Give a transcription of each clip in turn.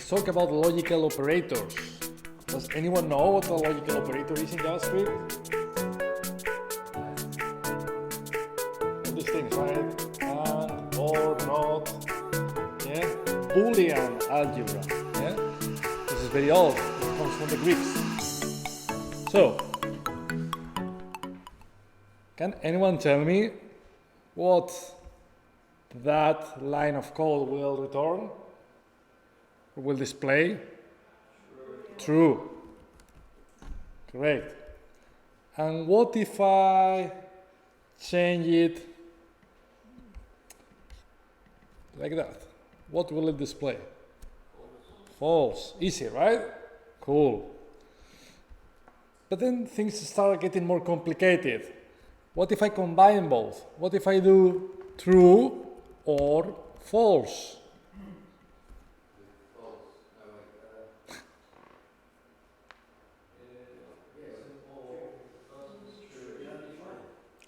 Let's talk about logical operators. Does anyone know what a logical operator is in JavaScript? All these things, right? And, or, not, yeah? Boolean algebra, yeah? This is very old, it comes from the Greeks. So, can anyone tell me what that line of code will return? Or will display? True. Correct. And what if I change it like that? What will it display? False. Easy, right? Cool. But then things start getting more complicated. What if I combine both? What if I do true or false?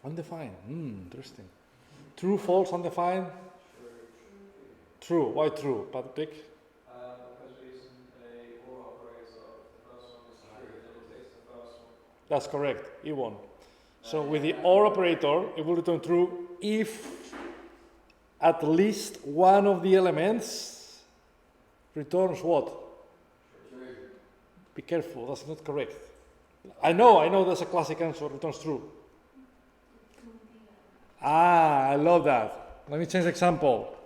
Undefined. Interesting. True, false, undefined? True. Why true, Patrick? Because we're using a or operator. The first one is true, then it takes the first one. That's correct. E1. So with the OR operator, it will return true if at least one of the elements returns what? True. Be careful, that's not correct. I know that's a classic answer, returns true. I love that. Let me change the example.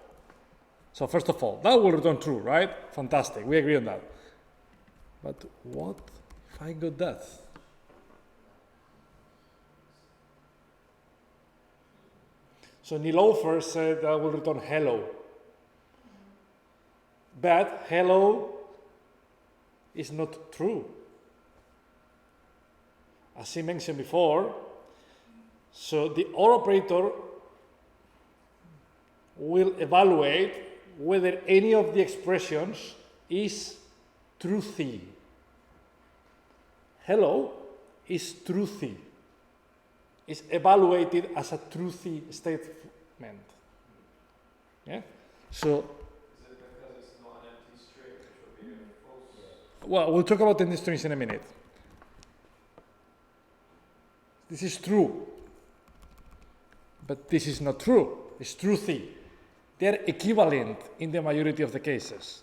So first of all, that will return true, right? Fantastic, we agree on that. But what if I got that? So Nilofer said that will return hello. But hello is not true. As he mentioned before, so the OR operator will evaluate whether any of the expressions is truthy. Hello is truthy. Is evaluated as a truthy statement. Yeah? So, Is it because it's not an empty string, which would be a false? well, we'll talk about empty strings in a minute. This is true. But this is not true. It's truthy. They are equivalent in the majority of the cases.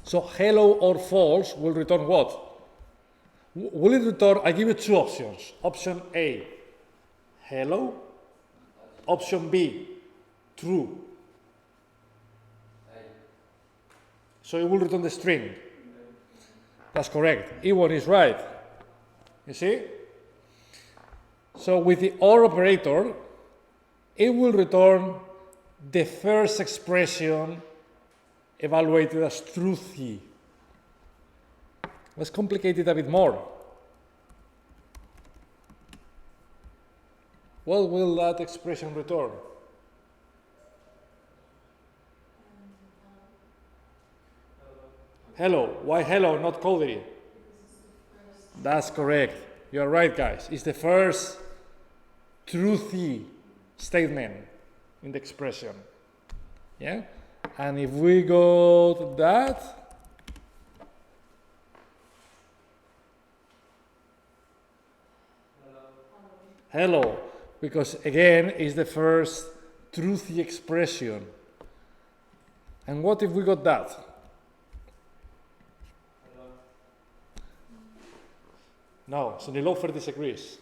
So hello or false will return what? Will it return, I give you two options. Option A, hello. Option B, true. So it will return the string. That's correct. E1 is right. You see? So with the OR operator, it will return the first expression evaluated as truthy. Let's complicate it a bit more. What will that expression return? Hello. Why hello, not Codery? That's correct. You're right, guys. It's the first truthy statement in the expression. Yeah? And if we go to that, hello, because again, it's the first truthy expression. And what if we got that? Hello. No, so Nilofer disagrees.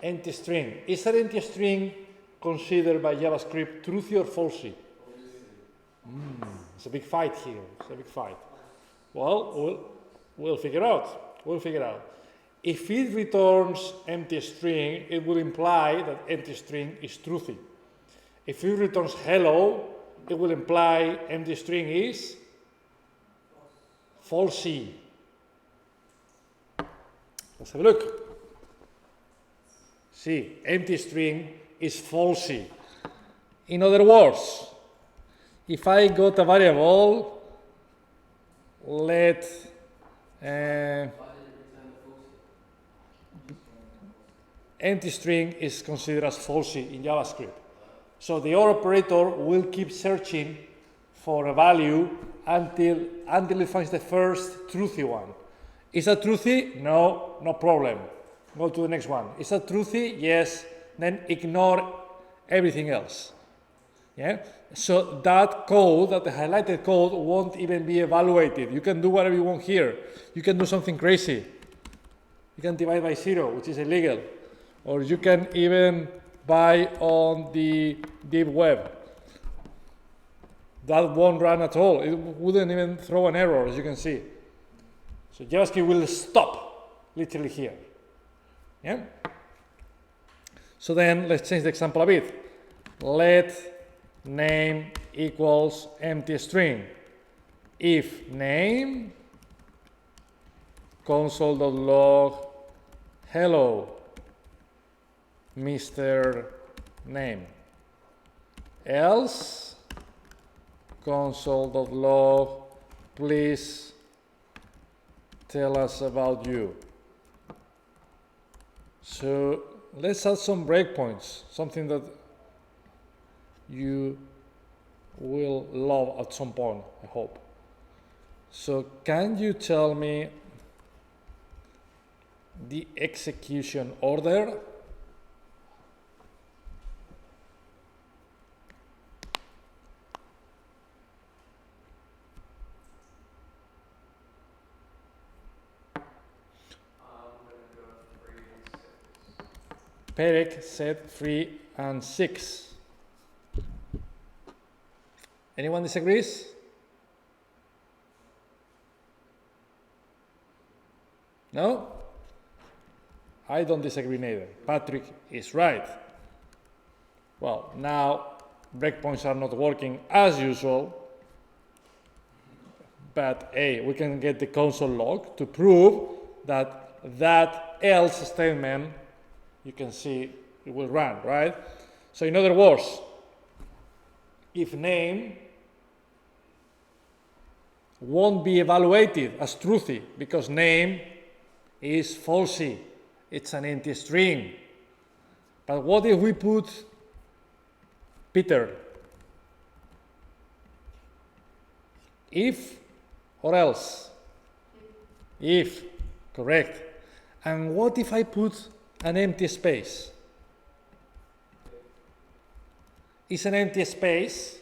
Empty string. Is an empty string considered by JavaScript truthy or falsy? It's a big fight here. It's a big fight. Well, we'll figure out. We'll figure out. If it returns empty string, it will imply that empty string is truthy. If it returns hello, it will imply empty string is falsy. Let's have a look. See, empty string is falsy. In other words, if I got a variable, let empty string is considered as falsy in JavaScript. So the OR operator will keep searching for a value until it finds the first truthy one. Is that truthy? No, no problem. Go to the next one. Is that truthy? Yes. Then ignore everything else. Yeah? So that code, that the highlighted code, won't even be evaluated. You can do whatever you want here. You can do something crazy. You can divide by 0, which is illegal. Or you can even buy on the deep web. That won't run at all. It wouldn't even throw an error, as you can see. So JavaScript will stop literally here. Yeah? So then let's change the example a bit. Let name equals empty string. If name console.log hello Mr. name. Else console.log please tell us about you. So let's add some breakpoints, something that you will love at some point, I hope. So can you tell me the execution order? Perec said 3 and 6. Anyone disagrees? No? I don't disagree neither. Patrick is right. Well, now breakpoints are not working as usual, but hey, we can get the console log to prove that that else statement, you can see it will run, right? So in other words, if name won't be evaluated as truthy because name is falsy, it's an empty string. But what if we put Peter? If or else? If, correct. And what if I put an empty space? Is an empty space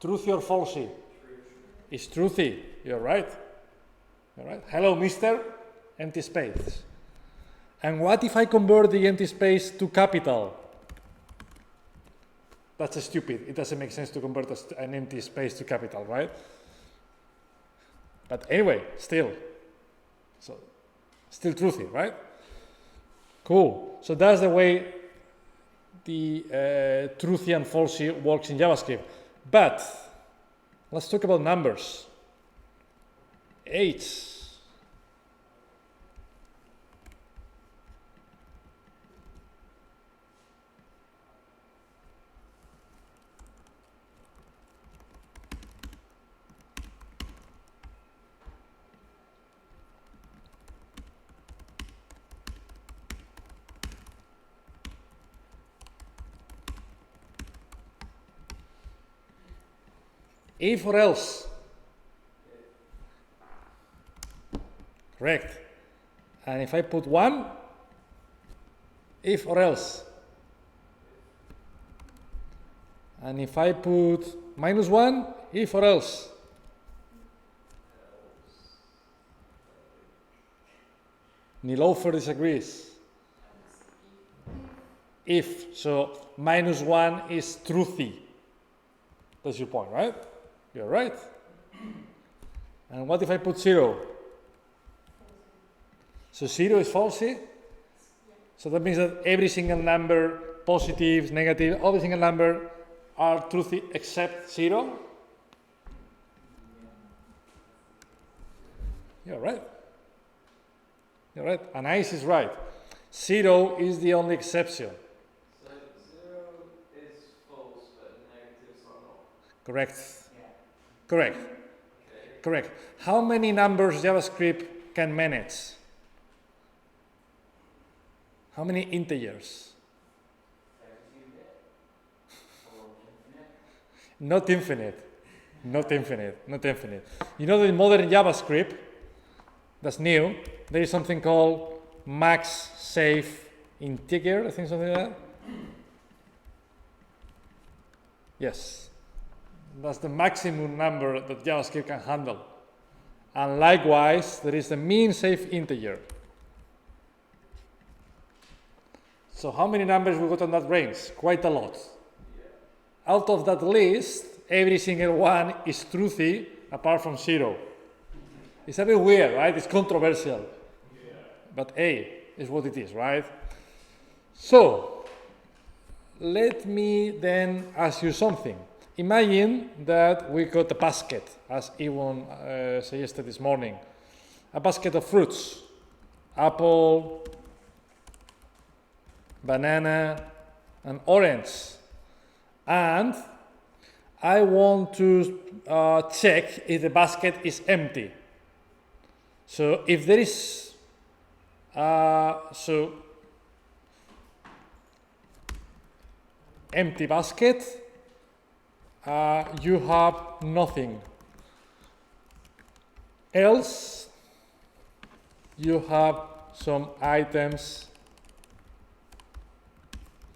truthy or falsy? It's truthy. You're right. You're right. Hello, mister. Empty space. And what if I convert the empty space to capital? That's stupid. It doesn't make sense to convert an empty space to capital, right? But anyway, still. So, still truthy, right? Cool. So that's the way the truthy and falsy works in JavaScript. But let's talk about numbers. 8. If or else? Correct. And if I put 1, if or else? And if I put -1, if or else? Nilofer disagrees. If, so -1 is truthy. That's your point, right? You're right. And what if I put 0? So 0 is falsy. So that means that every single number, positives, negative, every single number are truthy except 0. You're right. You're right. And Ice is right. 0 is the only exception. So 0 is false, but negatives are not. Correct. Correct. Okay. Correct. How many numbers JavaScript can manage? How many integers? Not infinite. Not infinite, not infinite. You know that in modern JavaScript, that's new, there is something called max safe integer, I think something like that. Yes, that's the maximum number that JavaScript can handle. And likewise, there is the mean safe integer. So how many numbers we got on that range? Quite a lot. Out of that list, every single one is truthy apart from 0. It's a bit weird, right? It's controversial. But A is what it is, right? So, let me then ask you something. Imagine that we got a basket, as Iwan suggested this morning. A basket of fruits. Apple, banana, and orange. And I want to check if the basket is empty. So if there is, empty basket, you have nothing. Else, you have some items,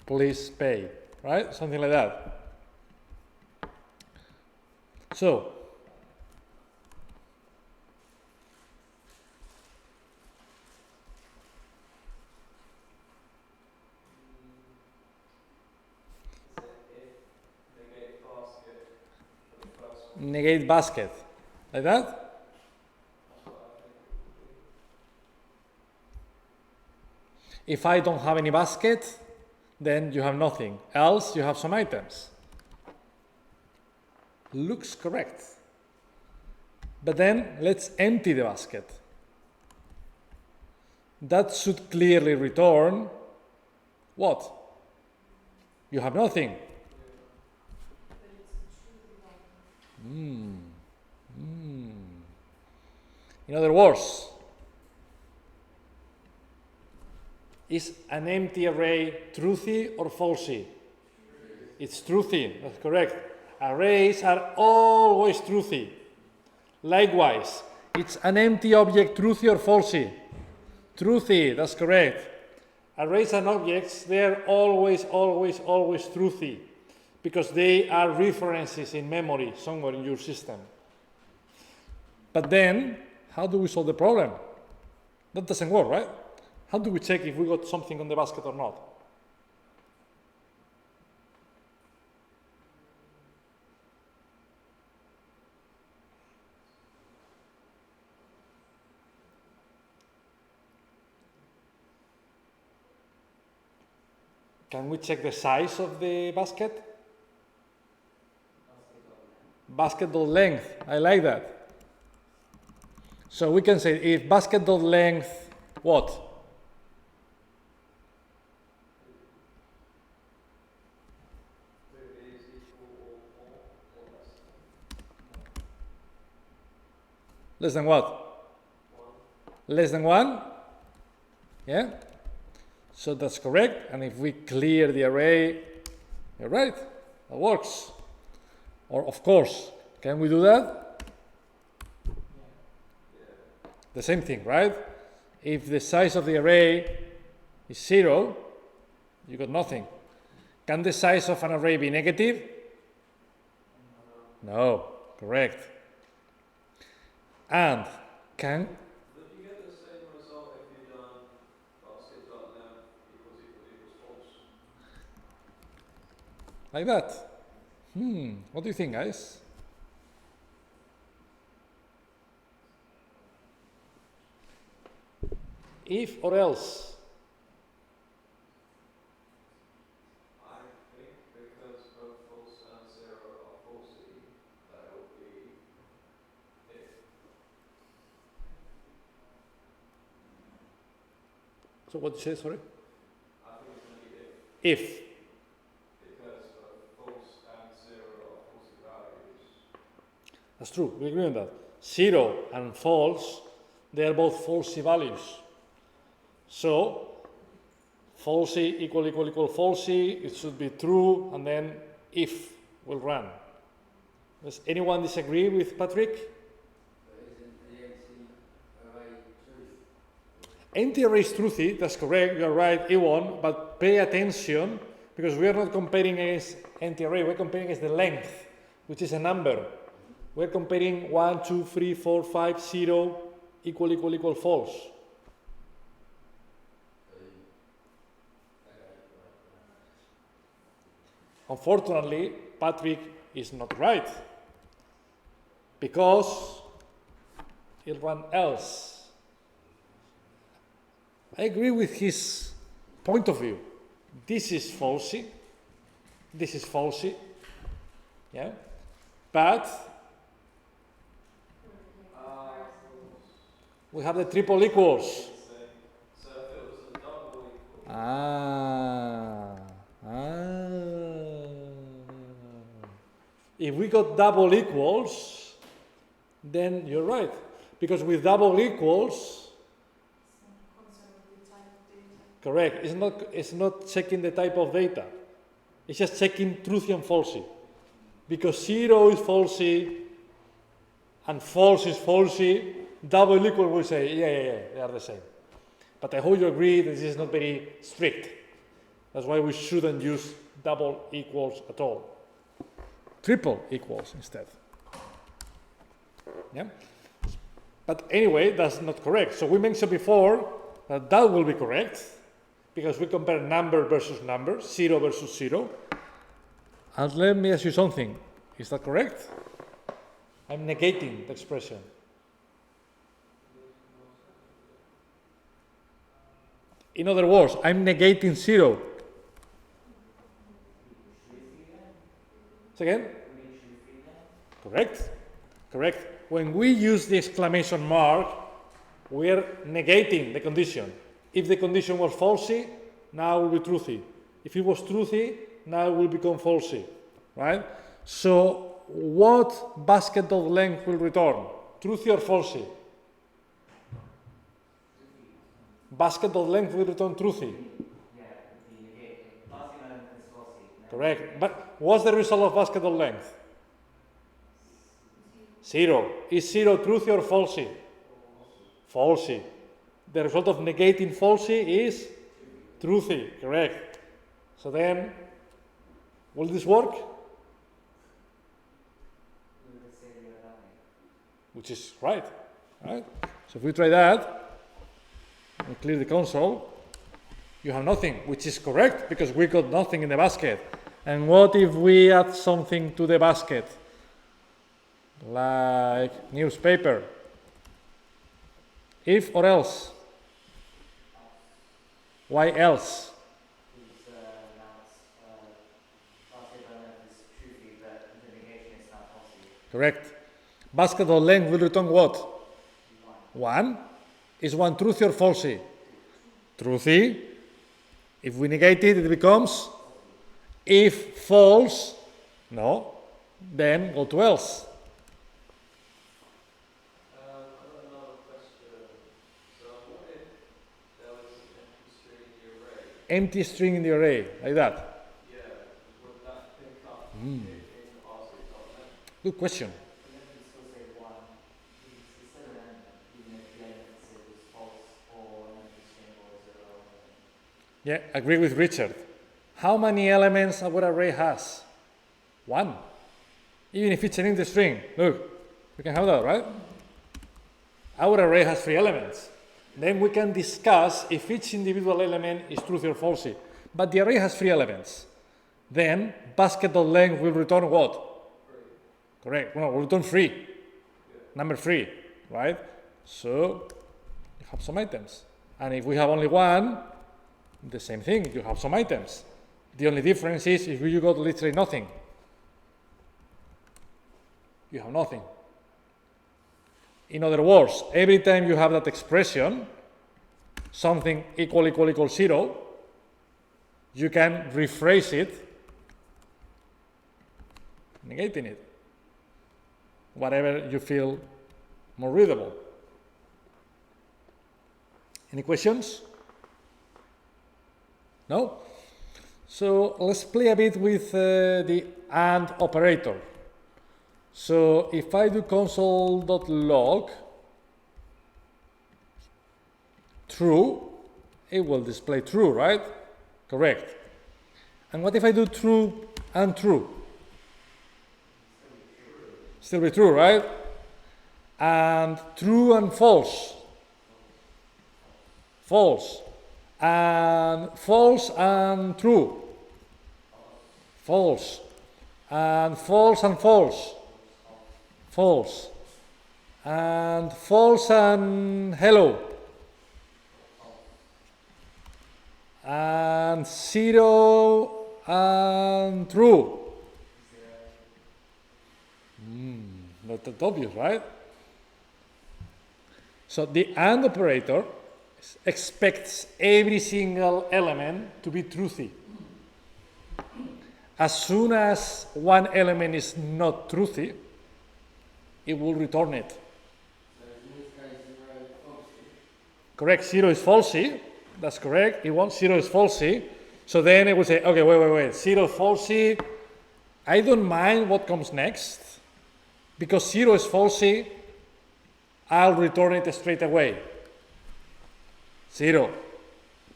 please pay, right? Something like that. So, negate basket, like that? If I don't have any basket, then you have nothing. Else, you have some items. Looks correct. But then, let's empty the basket. That should clearly return what? You have nothing. In other words, is an empty array truthy or falsy? It's truthy, that's correct. Arrays are always truthy. Likewise, it's an empty object truthy or falsy? Truthy, that's correct. Arrays and objects, they're always truthy because they are references in memory somewhere in your system. But then, how do we solve the problem? That doesn't work, right? How do we check if we got something on the basket or not? Can we check the size of the basket? Basket.length, I like that. So we can say if basket.length, what? Less than what? 1. Less than 1? Yeah? So that's correct. And if we clear the array, you're right, that works. Or of course, can we do that? The same thing, right? If the size of the array is 0, you got nothing. Can the size of an array be negative? No, correct. And can... But you get the same result if you've done basket.length equals false. Like that. What do you think, guys? If or else? I think because both false and 0 are falsy, that it would be if. So what did you say, sorry? I think it's going to be if. If. Because both false and 0 are falsy values. That's true, we agree on that. 0 and false, they are both falsy values. So, falsy equal falsy, it should be true, and then if will run. Does anyone disagree with Patrick? Empty array is truthy, that's correct, you're right, Iwan, but pay attention because we are not comparing against empty array, we're comparing against the length, which is a number. We're comparing 1, 2, 3, 4, 5, 0, equal, false. Unfortunately, Patrick is not right because he'll run else. I agree with his point of view. This is falsy. This is falsy. Yeah. But we have the triple equals. So if it was a double equal, If we got double equals, then you're right. Because with double equals, correct, it's not checking the type of data. It's just checking truthy and falsy. Because 0 is falsy and false is falsy, double equal will say, yeah, they are the same. But I hope you agree that this is not very strict. That's why we shouldn't use double equals at all. Triple equals instead. Yeah? But anyway, that's not correct. So we mentioned before that that will be correct because we compare number versus number, 0 versus 0. And let me ask you something. Is that correct? I'm negating the expression. In other words, I'm negating 0. Say again? Correct. Correct. When we use the exclamation mark, we are negating the condition. If the condition was falsy, now it will be truthy. If it was truthy, now it will become falsy. Right? So, what basket of length will return? Truthy or falsy? Basket of length will return truthy. Correct. But what's the result of basket of length? 0. Is 0 truthy or falsy? Falsy. The result of negating falsy is truthy. Correct. So then, will this work? Which is right. Right? So if we try that, and clear the console, you have nothing, which is correct because we got nothing in the basket. And what if we add something to the basket? Like newspaper. If or else? Why else? Correct. Basket of length will return what? 1. Is 1 truthy or falsy? Truthy. If we negate it, it becomes. If false, no, then go to else. I've got another question. So what if there was an empty string in the array? Empty string in the array, like that. Yeah, would that pick up in RC.NET? Good question. Yeah, agree with Richard. How many elements our array has? 1. Even if it's an empty string. Look, we can have that, right? Our array has 3 elements. Then we can discuss if each individual element is truthy or falsy. But the array has 3 elements. Then basket.length will return what? 3. Correct. No, will return 3. Yeah. Number 3, right? So you have some items. And if we have only 1, the same thing, you have some items. The only difference is if you got literally nothing. You have nothing. In other words, every time you have that expression, something equal 0, you can rephrase it, negating it. Whatever you feel more readable. Any questions? No? So let's play a bit with the AND operator. So if I do console.log true, it will display true, right? Correct. And what if I do true and true? Still be true, right? And true and false? False. And false and true? False. And false and false? False. And false and hello? And 0 and true? That's obvious, right? So the AND operator expects every single element to be truthy. As soon as one element is not truthy, it will return it. Correct, 0 is falsy. That's correct. It wants 0 is falsy. So then it will say, okay, wait. 0 is falsy. I don't mind what comes next. Because 0 is falsy, I'll return it straight away. 0.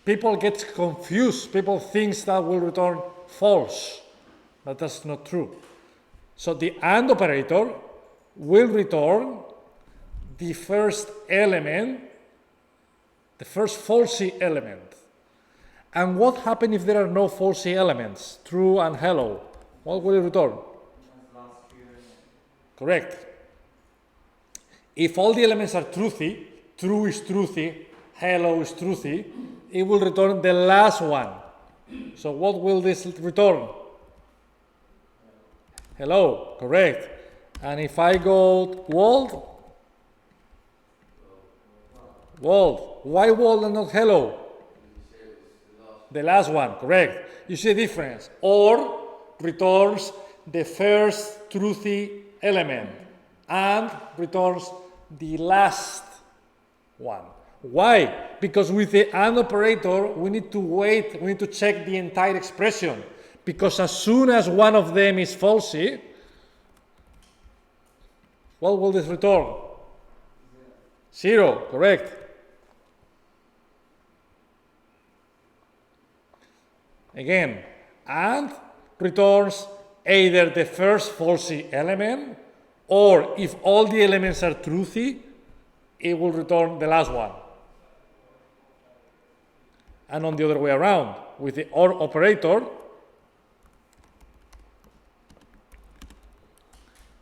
People get confused. People think that will return false. But that's not true. So the AND operator will return the first element, the first falsy element. And what happens if there are no falsy elements, true and hello? What will it return? Correct. If all the elements are truthy, true is truthy, hello is truthy, it will return the last one. So what will this return? Hello, correct. And if I go world, why world and not hello? The last one, correct. You see the difference. Or returns the first truthy element and returns the last one. Why? Because with the AND operator, we need to wait, we need to check the entire expression. Because as soon as one of them is falsy, what will this return? 0, correct. Again, AND returns either the first falsy element, or if all the elements are truthy, it will return the last one. And on the other way around, with the OR operator,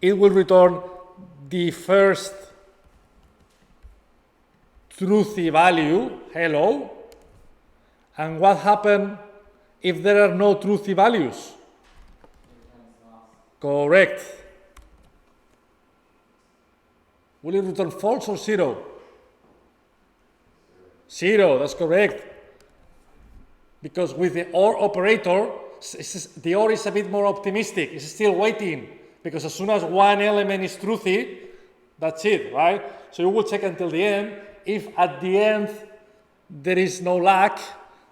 it will return the first truthy value, hello, and what happens if there are no truthy values? Correct. Will it return false or 0? 0, that's correct. Because with the OR operator, the OR is a bit more optimistic. It's still waiting. Because as soon as one element is truthy, that's it, right? So you will check until the end. If at the end there is no luck,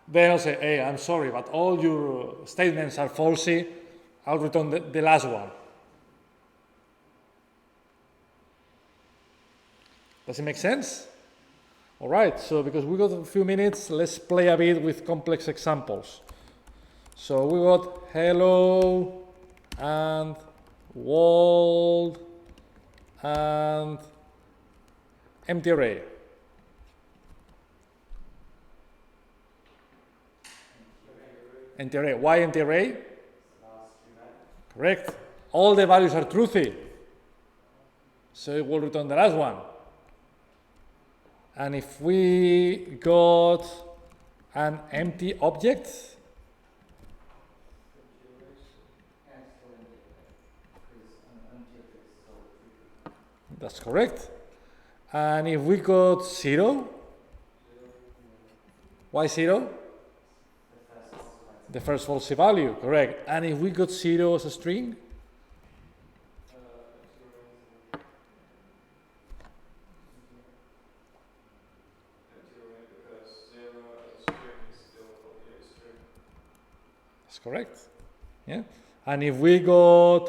then I'll say, hey, I'm sorry, but all your statements are falsy. I'll return the last one. Does it make sense? All right, so because we got a few minutes, let's play a bit with complex examples. So we got hello and world and empty array. Empty array. Why empty array? Correct. All the values are truthy. So it will return the last one. And if we got an empty object, that's correct. And if we got 0, why 0? The first falsy value, correct. And if we got 0 as a string? That's correct. Yeah. And if we got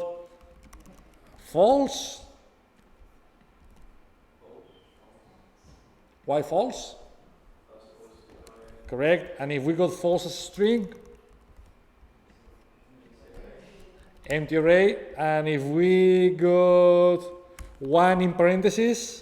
false. Why false? Correct. And if we got false as a string, empty array. And if we got 1 in parentheses,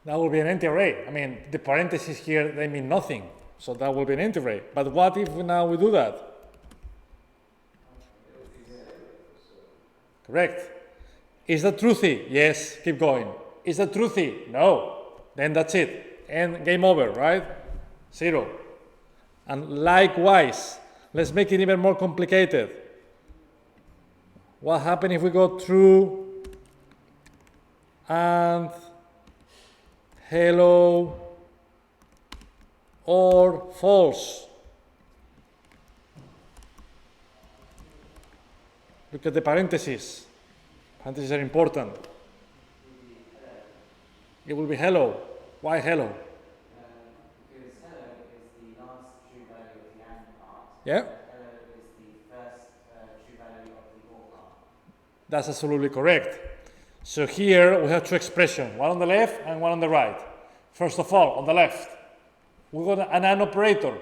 that will be an empty array. I mean, the parentheses here, they mean nothing. So that will be an empty array. But what if now we do that? Correct. Is that truthy? Yes, keep going. Is that truthy? No. Then that's it. And game over, right? 0. And likewise, let's make it even more complicated. What happens if we go true and hello or false? Look at the parentheses. Parentheses are important. It will be hello. Why hello? Because hello is the last true value of the AND part. Yeah? Hello is the first true value of the OR part. That's absolutely correct. So here we have 2 expressions, one on the left and one on the right. First of all, on the left, we got an AND operator,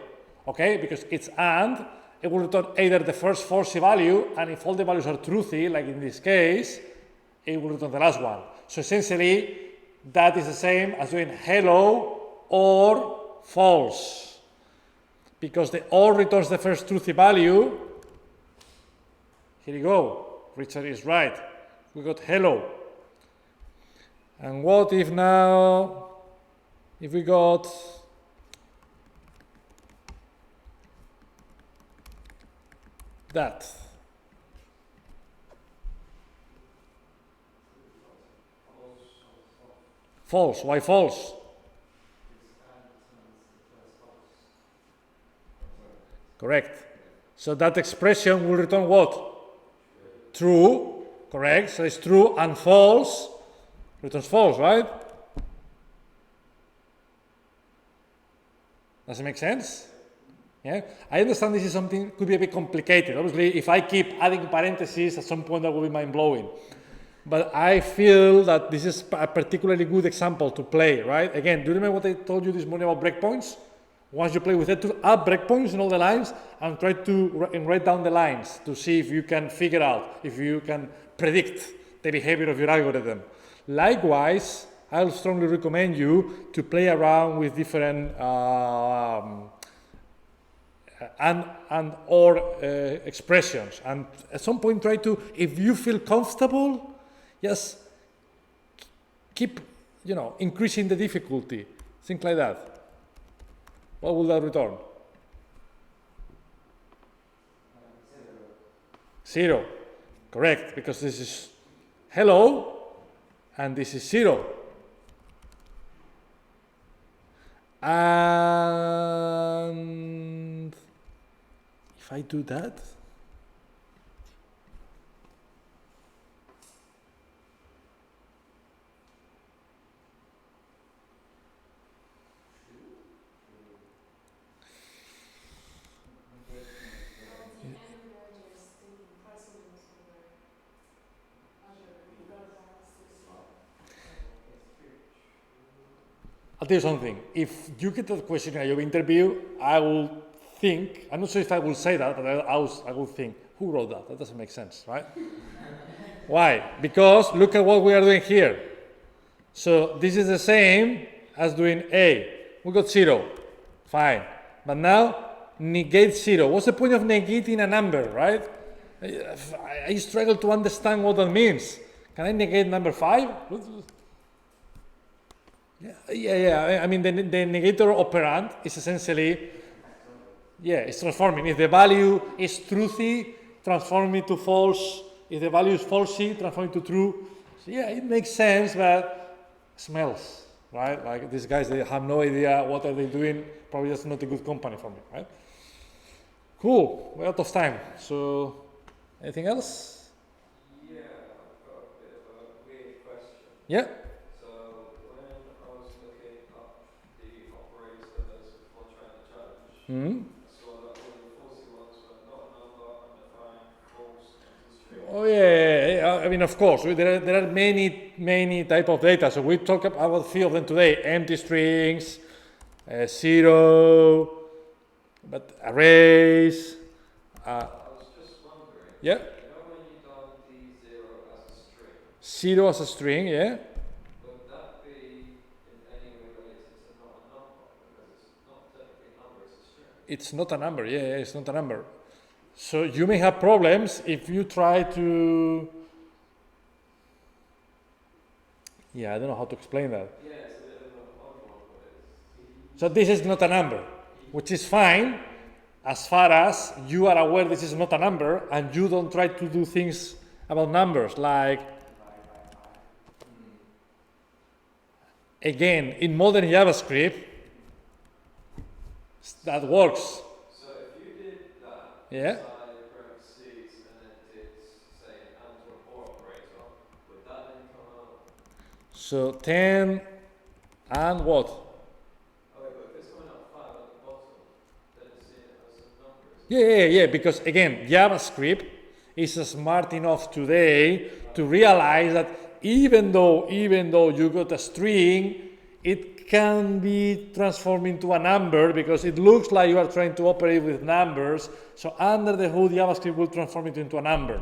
okay? Because it's AND, it will return either the first falsy value, and if all the values are truthy, like in this case, it will return the last one. So essentially, that is the same as doing hello or false. Because the OR returns the first truthy value. Here you go. Richard is right. We got hello. And what if now, if we got that? False. Why false? Correct. So that expression will return what? True. Correct. So it's true and false. Returns false, right? Does it make sense? Yeah. I understand this is something could be a bit complicated. Obviously, if I keep adding parentheses, at some point that will be mind-blowing. But I feel that this is a particularly good example to play, right? Again, do you remember what I told you this morning about breakpoints? Once you play with it, to add breakpoints in all the lines and try to write down the lines to see if you can figure out, if you can predict the behavior of your algorithm. Likewise, I'll strongly recommend you to play around with different and or expressions. And at some point try to, if you feel comfortable, just keep, increasing the difficulty. Think like that. What will that return? 0. Correct, because this is hello and this is 0. And if I do that, I'll tell you something. If you get that question in a job interview, I will think, I'm not sure if I will say that, but I will think, who wrote that? That doesn't make sense, right? Why? Because look at what we are doing here. So this is the same as doing A. We got 0. Fine. But now, negate 0. What's the point of negating a number, right? I struggle to understand what that means. Can I negate number 5? Yeah. I mean, the negator operand is essentially, it's transforming. If the value is truthy, transform it to false. If the value is falsy, transform it to true. So it makes sense, but smells, right? Like these guys, they have no idea what are they doing. Probably that's not a good company for me, right? Cool. We're out of time. So, anything else? Yeah, I've got a bit of a weird question. Yeah. So when I was looking up the operators for trying to challenge, Hmm. I saw that all the falsy ones were not a number, undefined, false, empty string. Oh yeah. I mean, of course, there are many type of data. So we talk about a few of them today: empty strings, zero, but arrays. I was just wondering, Yeah. you know when you done D0 as a string, Zero as a string. Yeah. would that be in any way related to not a number? Because it's not technically a number, it's a string. It's not a number. Yeah, it's not a number. So you may have problems if you try to. Yeah, I don't know how to explain that. Yeah, it's a bit of an odd one, but it's So this is not a number, which is fine as far as you are aware this is not a number and you don't try to do things about numbers like, again, in modern JavaScript, that works. So if you did that Yeah. inside parentheses and then did say an and or operator, would that then come out? So 10 and what? Oh wait, but if it's coming out 5 at the bottom, then it's seen it as a number. Yeah, because again, JavaScript is smart enough today to realize that even though you got a string, it can be transformed into a number because it looks like you are trying to operate with numbers. So under the hood, JavaScript will transform it into a number.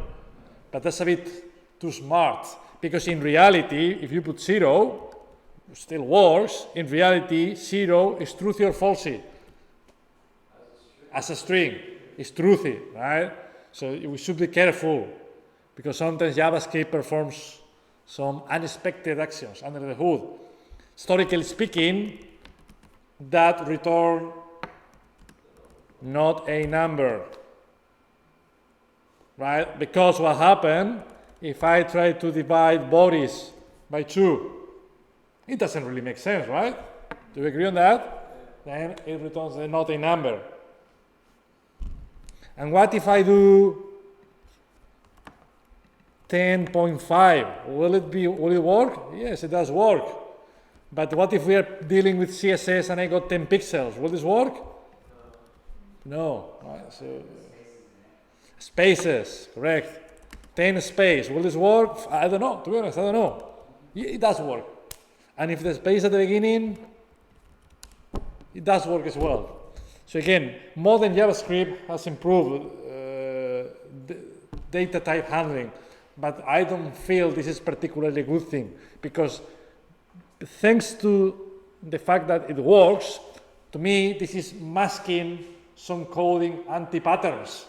But that's a bit too smart because in reality, if you put 0, it still works. In reality, 0 is truthy or falsy. As a string, it's truthy, right? So we should be careful because sometimes JavaScript performs some unexpected actions under the hood. Historically speaking, that return not a number, right? Because what happened if I try to divide Boris by 2? It doesn't really make sense, right? Do you agree on that? Then it returns not a number. And what if I do 10.5? Will it work? Yes, it does work. But what if we are dealing with CSS and I got 10 pixels? Will this work? No. Right, so spaces, correct. 10 space. Will this work? I don't know. To be honest, I don't know. It does work. And if the space at the beginning, it does work as well. So again, modern JavaScript has improved data type handling, but I don't feel this is particularly a good thing because thanks to the fact that it works, to me, this is masking some coding anti-patterns.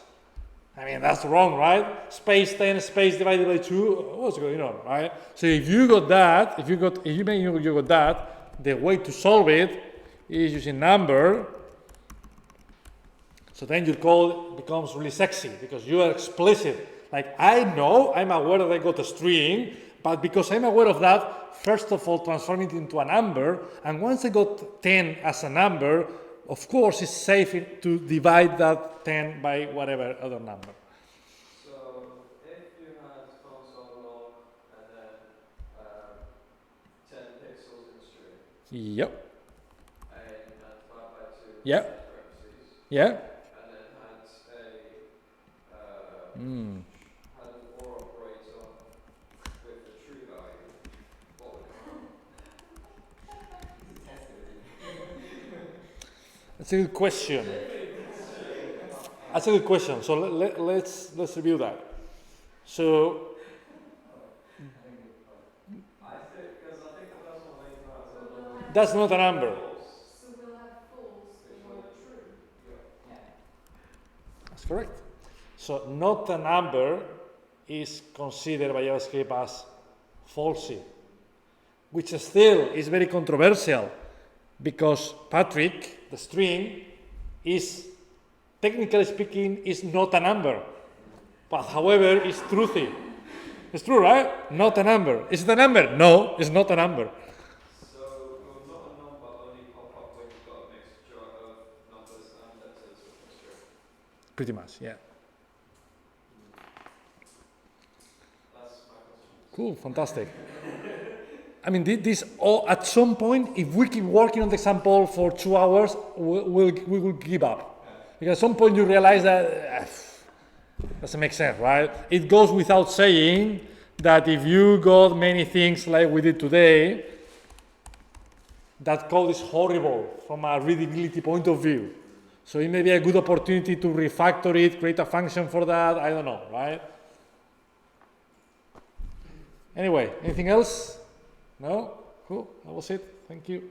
I mean, that's wrong, right? Space 10, space divided by 2, what's going on, right? So if you got that, if you got that, the way to solve it is using number. So then your code becomes really sexy because you are explicit. Like, I'm aware that I got a string, but because I'm aware of that, first of all, transform it into a number. And once I got 10 as a number, of course, it's safe to divide that 10 by whatever other number. So if you had console log and then 10 pixels in string, Yep. and divide by 2, Yeah. parentheses, Yeah. and then had an or operator with the true value, what would come That's a good question. That's a good question. So let's review that. So I think the first one later out, that's not a number. So we'll have false or true. That's correct. So not a number is considered by JavaScript as falsy, which still is very controversial because Patrick, the string, is technically speaking is not a number, but however is truthy. It's true, right? Not a number. Is it a number? No, it's not a number. So will not a number only pop up when you've got a mixture of numbers and letters with a string? Pretty much, yeah. That's my question. Cool, fantastic. I mean, this all, at some point, if we keep working on the example for 2 hours, we will give up. Because at some point you realize that doesn't make sense, right? It goes without saying that if you got many things like we did today, that code is horrible from a readability point of view. So it may be a good opportunity to refactor it, create a function for that, I don't know, right? Anyway, anything else? No? Cool, that was it. Thank you.